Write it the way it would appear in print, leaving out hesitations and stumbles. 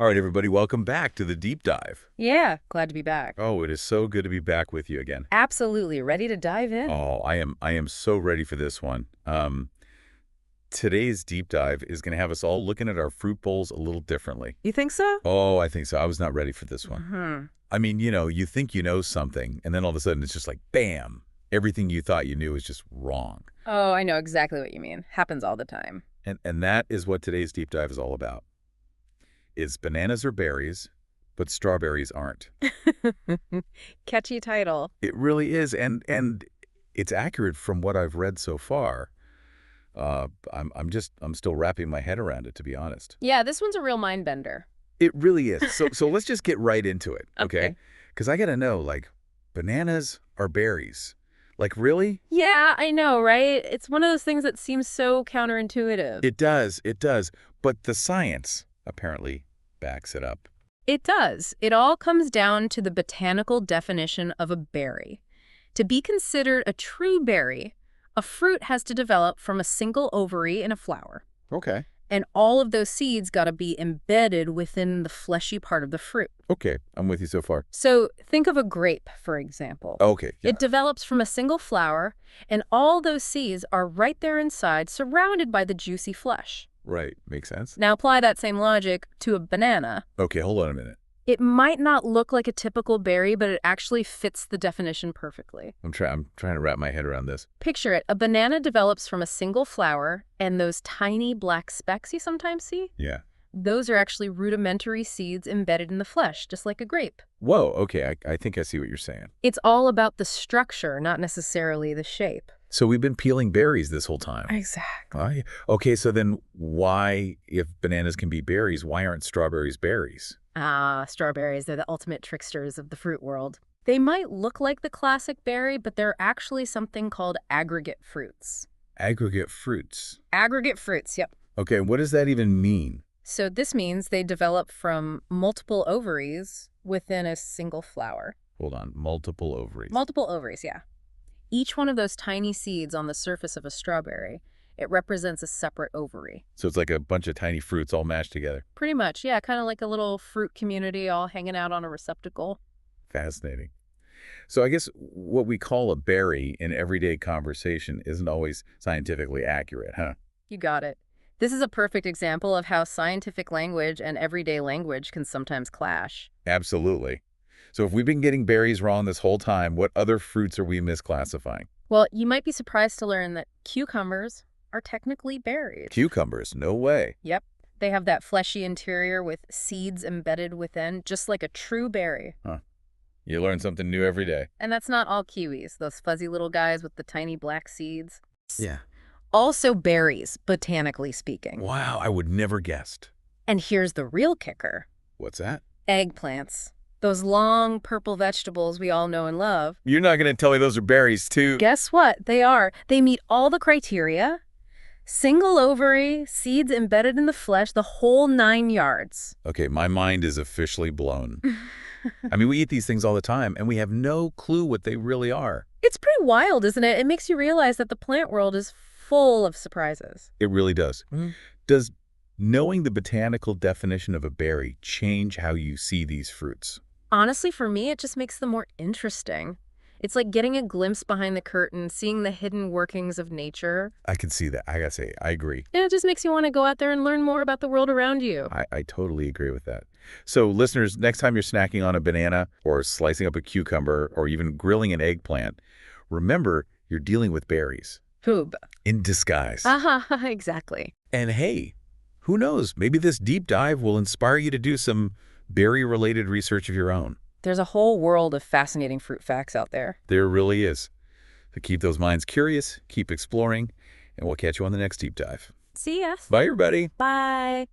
All right, everybody, welcome back to the deep dive. Yeah, glad to be back. Oh, it is so good to be back with you again. Absolutely. Ready to dive in? Oh, I am so ready for this one. Today's deep dive is going to have us all looking at our fruit bowls a little differently. You think so? Oh, I think so. I was not ready for this one. Hmm. I mean, you think you know something, and then all of a sudden it's just like, bam, everything you thought you knew is just wrong. Oh, I know exactly what you mean. Happens all the time. And that is what today's deep dive is all about. Is bananas are berries, but strawberries aren't. Catchy title. It really is, and it's accurate from what I've read so far. I'm still wrapping my head around it, to be honest. Yeah, this one's a real mind bender. It really is. So let's just get right into it, okay? Okay. Because I gotta know, like, bananas are berries. Like, really? Yeah, I know, right? It's one of those things that seems so counterintuitive. It does. But the science apparently backs it up. It does. It all comes down to the botanical definition of a berry. To be considered a true berry, a fruit has to develop from a single ovary in a flower. Okay. And all of those seeds got to be embedded within the fleshy part of the fruit. Okay, I'm with you so far. So think of a grape, for example. Okay, yeah. It develops from a single flower, and all those seeds are right there inside, surrounded by the juicy flesh. Right, makes sense. Now apply that same logic to a banana. Okay, hold on a minute. It might not look like a typical berry, but it actually fits the definition perfectly. I'm trying to wrap my head around this. Picture it. A banana develops from a single flower, and those tiny black specks you sometimes see? Yeah. Those are actually rudimentary seeds embedded in the flesh, just like a grape. Whoa, okay, I think I see what you're saying. It's all about the structure, not necessarily the shape. So we've been peeling berries this whole time. Exactly. Okay, so then why, if bananas can be berries, why aren't strawberries berries? Ah, strawberries, they're the ultimate tricksters of the fruit world. They might look like the classic berry, but they're actually something called aggregate fruits. Aggregate fruits. Aggregate fruits, yep. Okay, what does that even mean? So this means they develop from multiple ovaries within a single flower. Hold on, multiple ovaries. Multiple ovaries, yeah. Each one of those tiny seeds on the surface of a strawberry, it represents a separate ovary. So it's like a bunch of tiny fruits all mashed together. Pretty much, yeah, kind of like a little fruit community all hanging out on a receptacle. Fascinating. So I guess what we call a berry in everyday conversation isn't always scientifically accurate, huh? You got it. This is a perfect example of how scientific language and everyday language can sometimes clash. Absolutely. So if we've been getting berries wrong this whole time, what other fruits are we misclassifying? Well, you might be surprised to learn that cucumbers are technically berries. Cucumbers, no way. Yep. They have that fleshy interior with seeds embedded within, just like a true berry. Huh. You learn something new every day. And that's not all kiwis, those fuzzy little guys with the tiny black seeds. Yeah. Also berries, botanically speaking. Wow, I would never guessed. And here's the real kicker. What's that? Eggplants. Those long purple vegetables we all know and love. You're not going to tell me those are berries, too. Guess what? They are. They meet all the criteria. Single ovary, seeds embedded in the flesh, the whole 9 yards. Okay, my mind is officially blown. I mean, we eat these things all the time, and we have no clue what they really are. It's pretty wild, isn't it? It makes you realize that the plant world is full of surprises. It really does. Does knowing the botanical definition of a berry change how you see these fruits? Honestly, for me, it just makes them more interesting. It's like getting a glimpse behind the curtain, seeing the hidden workings of nature. I can see that. I gotta say, I agree. And it just makes you want to go out there and learn more about the world around you. I totally agree with that. So listeners, next time you're snacking on a banana or slicing up a cucumber or even grilling an eggplant, remember you're dealing with berries. Poob. In disguise. Exactly. And hey, who knows? Maybe this deep dive will inspire you to do some berry-related research of your own. There's a whole world of fascinating fruit facts out there. There really is. So keep those minds curious, keep exploring, and we'll catch you on the next deep dive. See ya. Bye, everybody. Bye.